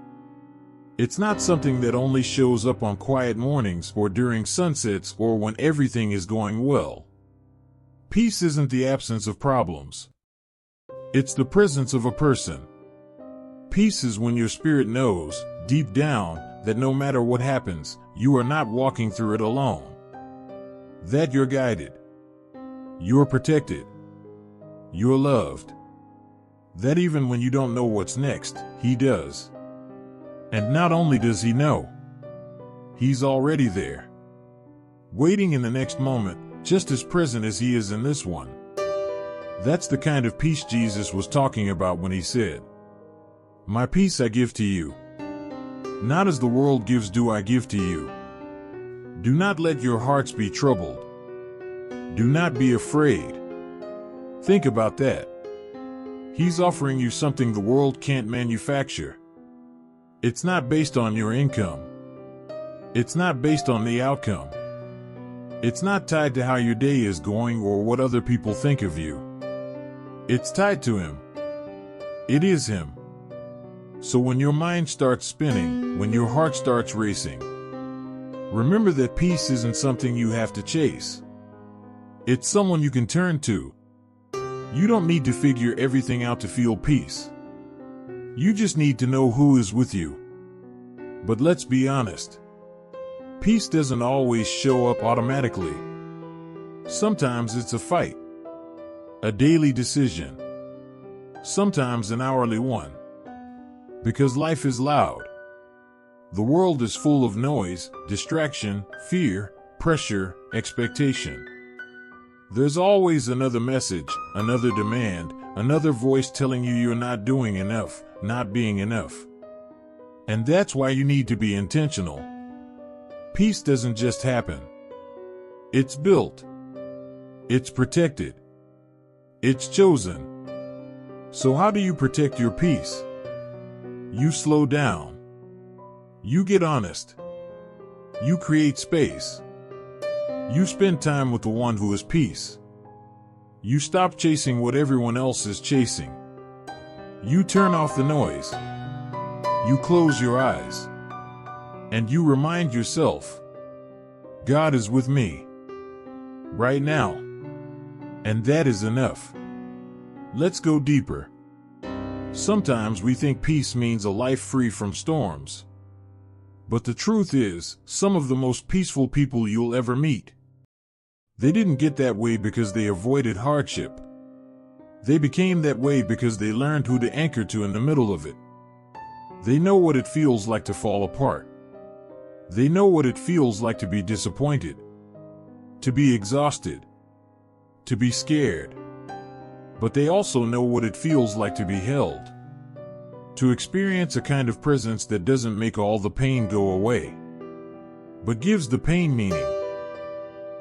Speaker 1: It's not something that only shows up on quiet mornings or during sunsets or when everything is going well. Peace isn't the absence of problems. It's the presence of a person. Peace is when your spirit knows, deep down, that no matter what happens, you are not walking through it alone. That you're guided. You're protected. You're loved. That even when you don't know what's next, he does. And not only does he know, he's already there. Waiting in the next moment, just as present as he is in this one. That's the kind of peace Jesus was talking about when he said, "My peace I give to you. Not as the world gives do I give to you. Do not let your hearts be troubled. Do not be afraid." Think about that. He's offering you something the world can't manufacture. It's not based on your income. It's not based on the outcome. It's not tied to how your day is going or what other people think of you. It's tied to him. It is him. So when your mind starts spinning, when your heart starts racing, remember that peace isn't something you have to chase. It's someone you can turn to. You don't need to figure everything out to feel peace. You just need to know who is with you. But let's be honest. Peace doesn't always show up automatically. Sometimes it's a fight, a daily decision, sometimes an hourly one. Because life is loud. The world is full of noise, distraction, fear, pressure, expectation. There's always another message, another demand, another voice telling you you're not doing enough, not being enough. And that's why you need to be intentional. Peace doesn't just happen. It's built. It's protected. It's chosen. So how do you protect your peace? You slow down. You get honest. You create space. You spend time with the one who is peace. You stop chasing what everyone else is chasing. You turn off the noise. You close your eyes. And you remind yourself, God is with me right now. And that is enough. Let's go deeper. Sometimes we think peace means a life free from storms. But the truth is, some of the most peaceful people you'll ever meet, they didn't get that way because they avoided hardship. They became that way because they learned who to anchor to in the middle of it. They know what it feels like to fall apart. They know what it feels like to be disappointed, to be exhausted, to be scared. But they also know what it feels like to be held, to experience a kind of presence that doesn't make all the pain go away, but gives the pain meaning.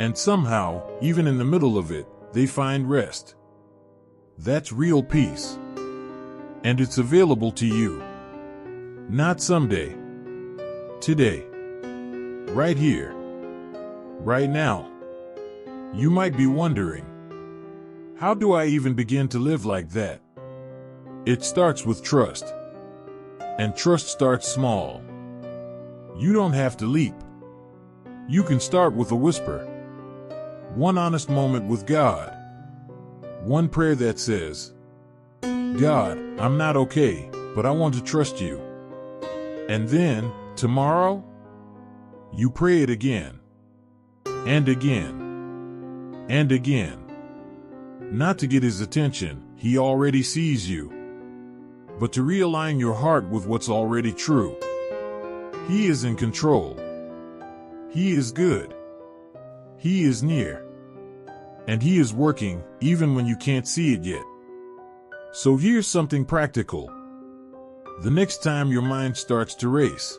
Speaker 1: And somehow, even in the middle of it, they find rest. That's real peace. And it's available to you. Not someday. Today. Right here. Right now. You might be wondering, how do I even begin to live like that? It starts with trust. And trust starts small. You don't have to leap. You can start with a whisper. One honest moment with God. One prayer that says, God, I'm not okay, but I want to trust you. And then, tomorrow, you pray it again. And again. And again. Not to get his attention, he already sees you, but to realign your heart with what's already true. He is in control. He is good. He is near. And he is working, even when you can't see it yet. So here's something practical. The next time your mind starts to race,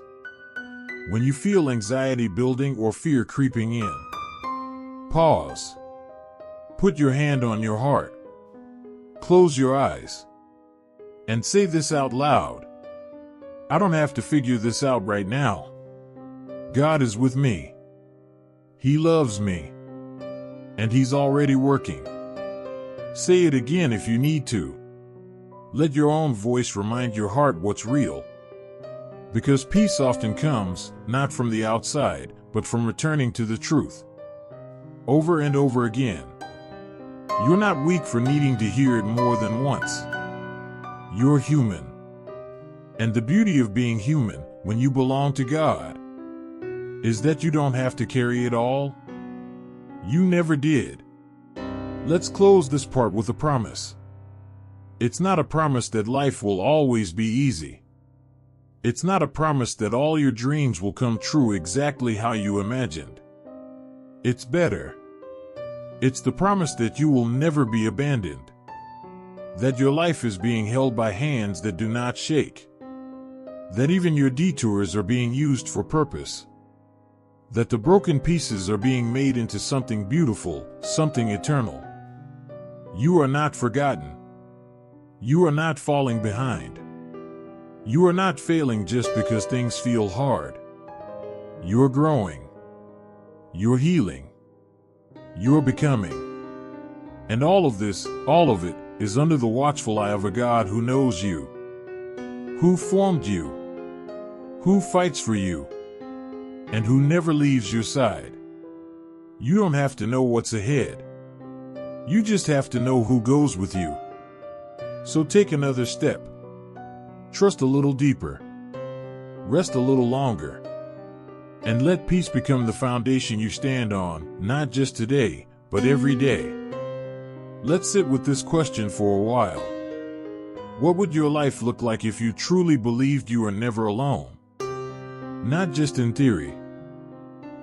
Speaker 1: when you feel anxiety building or fear creeping in, pause. Put your hand on your heart. Close your eyes. And say this out loud. I don't have to figure this out right now. God is with me. He loves me. And he's already working. Say it again if you need to. Let your own voice remind your heart what's real. Because peace often comes, not from the outside, but from returning to the truth. Over and over again. You're not weak for needing to hear it more than once. You're human. And the beauty of being human, when you belong to God, is that you don't have to carry it all. You never did. Let's close this part with a promise. It's not a promise that life will always be easy. It's not a promise that all your dreams will come true exactly how you imagined. It's better. It's the promise that you will never be abandoned. That your life is being held by hands that do not shake. That even your detours are being used for purpose. That the broken pieces are being made into something beautiful, something eternal. You are not forgotten. You are not falling behind. You are not failing just because things feel hard. You're growing. You're healing. You're becoming. And all of this, all of it, is under the watchful eye of a God who knows you, who formed you, who fights for you, and who never leaves your side. You don't have to know what's ahead. You just have to know who goes with you. So take another step. Trust a little deeper. Rest a little longer. And let peace become the foundation you stand on, not just today, but every day. Let's sit with this question for a while. What would your life look like if you truly believed you are never alone? Not just in theory.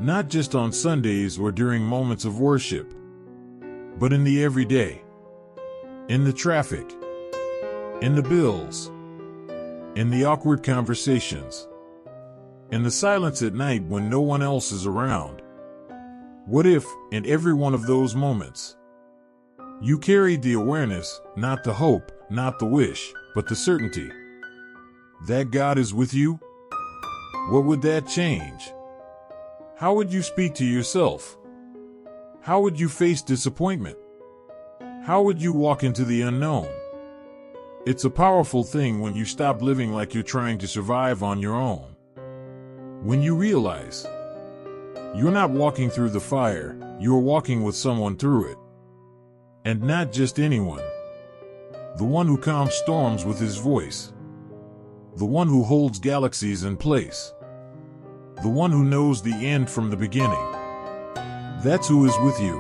Speaker 1: Not just on Sundays or during moments of worship. But in the everyday. In the traffic. in the bills, in the awkward conversations, in the silence at night when no one else is around. What if, in every one of those moments, you carried the awareness, not the hope, not the wish, but the certainty that God is with you? What would that change? How would you speak to yourself? How would you face disappointment? How would you walk into the unknown? It's a powerful thing when you stop living like you're trying to survive on your own. When you realize you're not walking through the fire, you're walking with someone through it. And not just anyone. The one who calms storms with his voice. The one who holds galaxies in place. The one who knows the end from the beginning. That's who is with you.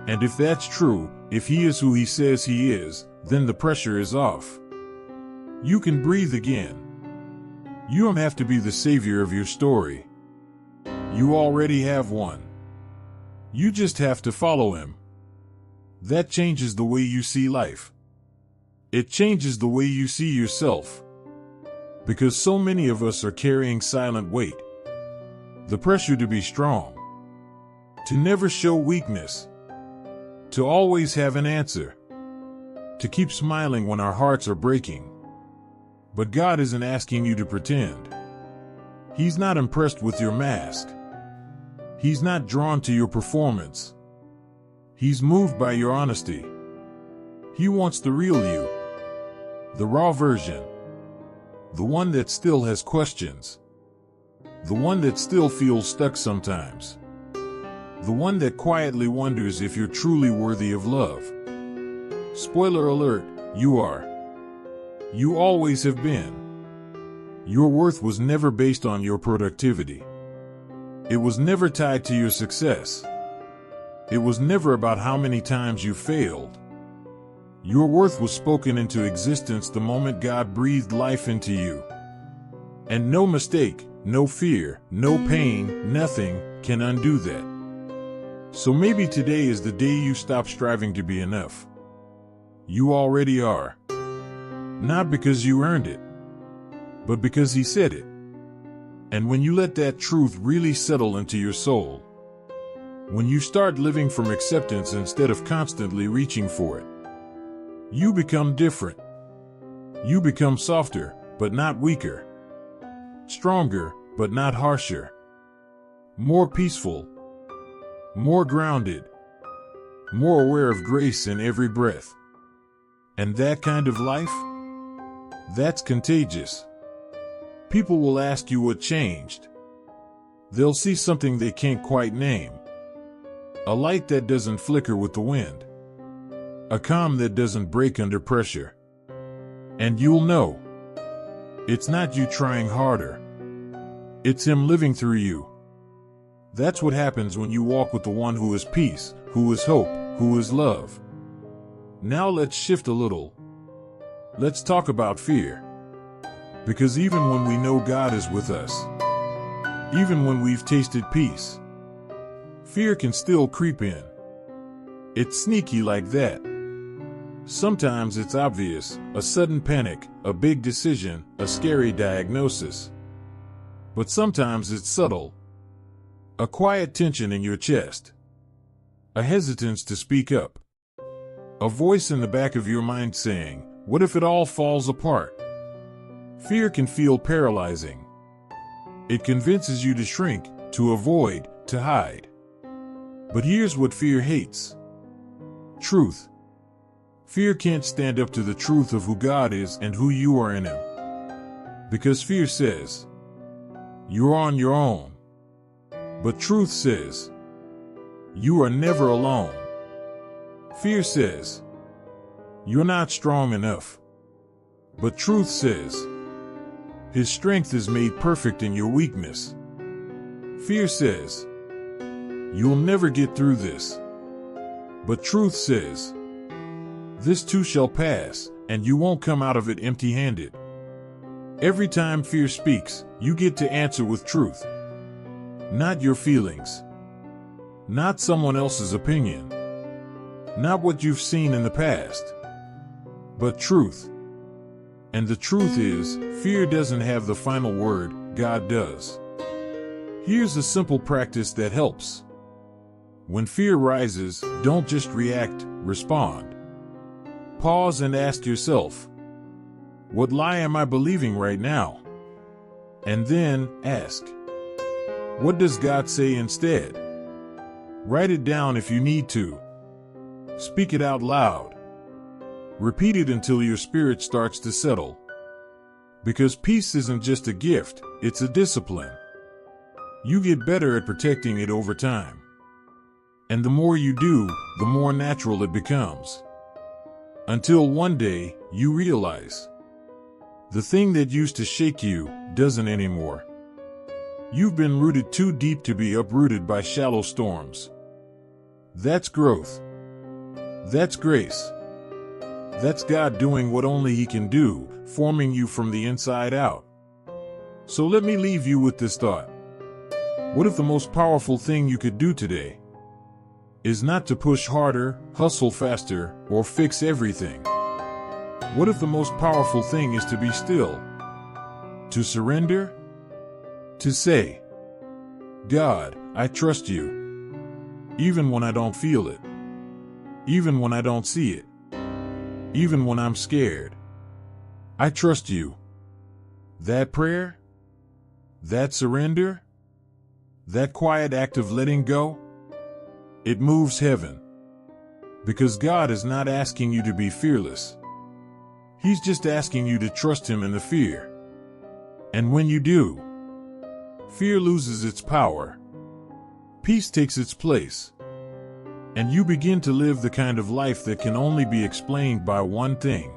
Speaker 1: And if that's true, if he is who he says he is, then the pressure is off. You can breathe again. You don't have to be the savior of your story. You already have one. You just have to follow him. That changes the way you see life. It changes the way you see yourself. Because so many of us are carrying silent weight. The pressure to be strong. To never show weakness. To always have an answer. To keep smiling when our hearts are breaking. But God isn't asking you to pretend. He's not impressed with your mask. He's not drawn to your performance. He's moved by your honesty. He wants the real you. The raw version. The one that still has questions. The one that still feels stuck sometimes. The one that quietly wonders if you're truly worthy of love. Spoiler alert, you are. You always have been. Your worth was never based on your productivity. It was never tied to your success. It was never about how many times you failed. Your worth was spoken into existence the moment God breathed life into you. And no mistake, no fear, no pain, nothing can undo that. So maybe today is the day you stop striving to be enough. You already are. Not because you earned it, but because he said it. And when you let that truth really settle into your soul, when you start living from acceptance instead of constantly reaching for it, you become different. You become softer, but not weaker. Stronger, but not harsher. More peaceful. More grounded. More aware of grace in every breath. And that kind of life? That's contagious. People will ask you what changed. They'll see something they can't quite name. A light that doesn't flicker with the wind. A calm that doesn't break under pressure. And you'll know. It's not you trying harder. It's him living through you. That's what happens when you walk with the one who is peace, who is hope, who is love. Now let's shift a little. Let's talk about fear. Because even when we know God is with us, even when we've tasted peace, fear can still creep in. It's sneaky like that. Sometimes it's obvious, a sudden panic, a big decision, a scary diagnosis. But sometimes it's subtle. A quiet tension in your chest. A hesitance to speak up. A voice in the back of your mind saying, "What if it all falls apart?" Fear can feel paralyzing. It convinces you to shrink, to avoid, to hide. But here's what fear hates. Truth. Fear can't stand up to the truth of who God is and who you are in him. Because fear says, you're on your own. But truth says, you are never alone. Fear says, you're not strong enough. But truth says, his strength is made perfect in your weakness. Fear says, you'll never get through this. But truth says, this too shall pass, and you won't come out of it empty-handed. Every time fear speaks, you get to answer with truth. Not your feelings. Not someone else's opinion. Not what you've seen in the past. But truth. And the truth is, fear doesn't have the final word, God does. Here's a simple practice that helps. When fear rises, don't just react, respond. Pause and ask yourself, what lie am I believing right now? And then ask, what does God say instead? Write it down if you need to. Speak it out loud. Repeat it until your spirit starts to settle. Because peace isn't just a gift, it's a discipline. You get better at protecting it over time. And the more you do, the more natural it becomes. Until one day, you realize the thing that used to shake you doesn't anymore. You've been rooted too deep to be uprooted by shallow storms. That's growth. That's grace. That's God doing what only He can do, forming you from the inside out. So let me leave you with this thought. What if the most powerful thing you could do today is not to push harder, hustle faster, or fix everything? What if the most powerful thing is to be still? To surrender? To say, God, I trust you. Even when I don't feel it. Even when I don't see it. Even when I'm scared. I trust you. That prayer? That surrender? That quiet act of letting go? It moves heaven. Because God is not asking you to be fearless. He's just asking you to trust Him in the fear. And when you do, fear loses its power. Peace takes its place. And you begin to live the kind of life that can only be explained by one thing: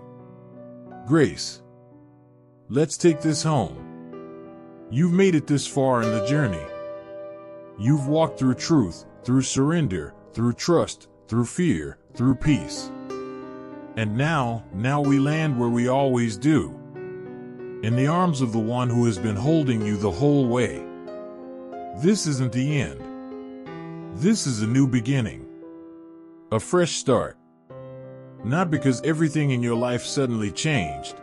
Speaker 1: grace. Let's take this home. You've made it this far in the journey. You've walked through truth, through surrender, through trust, through fear, through peace. And now we land where we always do. In the arms of the one who has been holding you the whole way. This isn't the end. This is a new beginning. A fresh start. Not because everything in your life suddenly changed,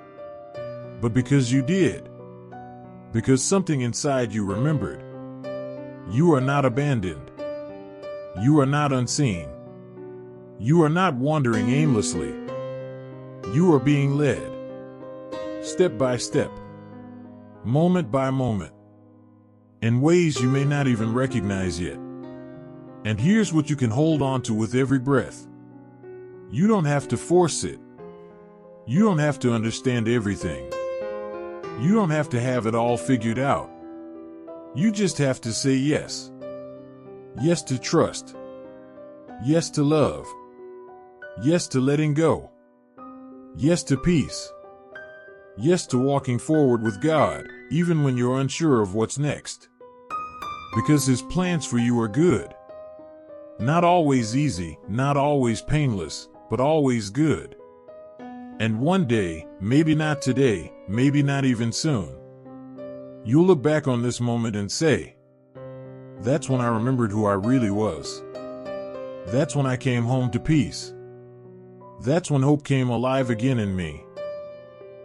Speaker 1: but because you did. Because something inside you remembered. You are not abandoned. You are not unseen. You are not wandering aimlessly. You are being led. Step by step. Moment by moment. In ways you may not even recognize yet. And here's what you can hold on to with every breath. You don't have to force it. You don't have to understand everything. You don't have to have it all figured out. You just have to say yes. Yes to trust. Yes to love. Yes to letting go. Yes to peace. Yes to walking forward with God, even when you're unsure of what's next. Because His plans for you are good. Not always easy, not always painless, but always good. And one day, maybe not today, maybe not even soon, you'll look back on this moment and say, that's when I remembered who I really was. That's when I came home to peace. That's when hope came alive again in me.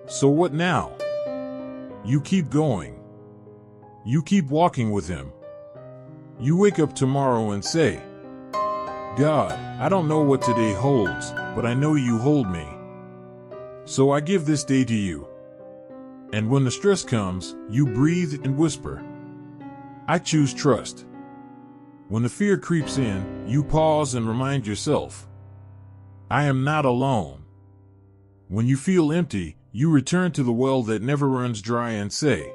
Speaker 1: So what now? You keep going. You keep walking with Him. You wake up tomorrow and say, God, I don't know what today holds, but I know You hold me. So I give this day to You. And when the stress comes, you breathe and whisper, I choose trust. When the fear creeps in, you pause and remind yourself, I am not alone. When you feel empty, you return to the well that never runs dry and say,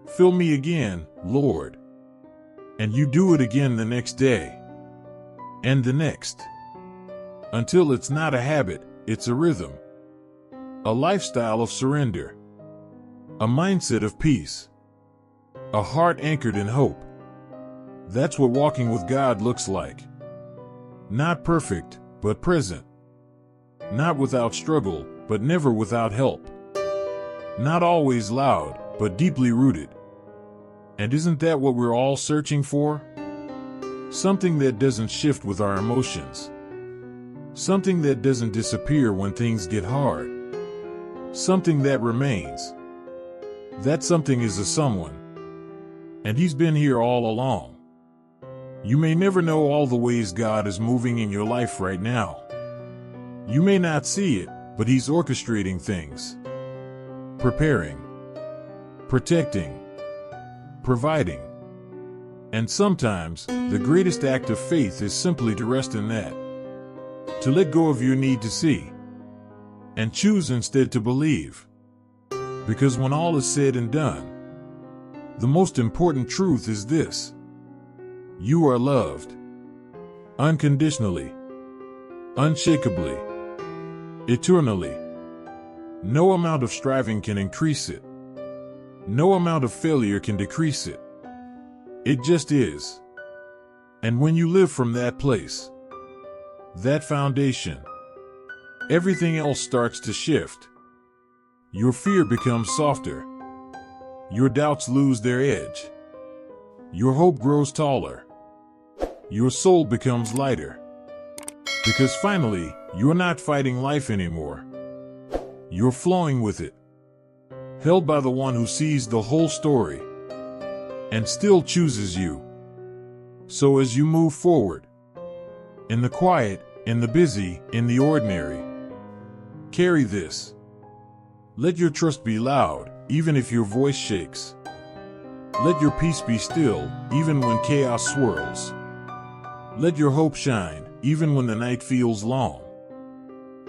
Speaker 1: fill me again, Lord. And you do it again the next day. And the next. Until it's not a habit, it's a rhythm. A lifestyle of surrender. A mindset of peace. A heart anchored in hope. That's what walking with God looks like. Not perfect, but present. Not without struggle, but never without help. Not always loud, but deeply rooted. And isn't that what we're all searching for? Something that doesn't shift with our emotions. Something that doesn't disappear when things get hard. something that remains. That something is a someone. And he's been here all along. You may never know all the ways God is moving in your life right now. You may not see it, but he's orchestrating things. Preparing. Protecting. Providing. And sometimes, the greatest act of faith is simply to rest in that. To let go of your need to see. And choose instead to believe. Because when all is said and done, the most important truth is this: you are loved. Unconditionally. Unshakably. Eternally. No amount of striving can increase it. No amount of failure can decrease it. It just is. And when you live from that place, that foundation, everything else starts to shift. Your fear becomes softer. Your doubts lose their edge. Your hope grows taller. Your soul becomes lighter. Because finally, you're not fighting life anymore. You're flowing with it. Held by the one who sees the whole story and still chooses you. So as you move forward, in the quiet, in the busy, in the ordinary, carry this. Let your trust be loud, even if your voice shakes. Let your peace be still, even when chaos swirls. Let your hope shine, even when the night feels long.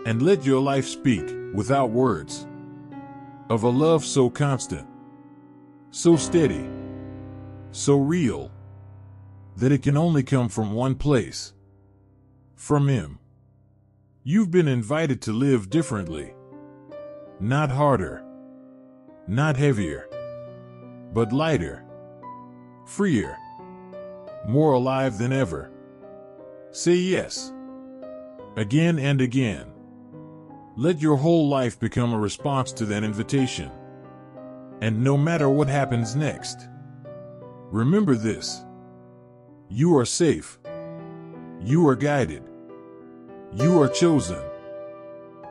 Speaker 1: And let your life speak, without words, of a love so constant, so steady, so real, that it can only come from one place: from Him. You've been invited to live differently. Not harder, not heavier, but lighter, freer, more alive than ever. Say yes. Again and again. Let your whole life become a response to that invitation. And no matter what happens next, remember this: you are safe. You are guided. You are chosen.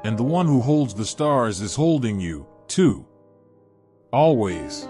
Speaker 1: And the one who holds the stars is holding you, too. Always.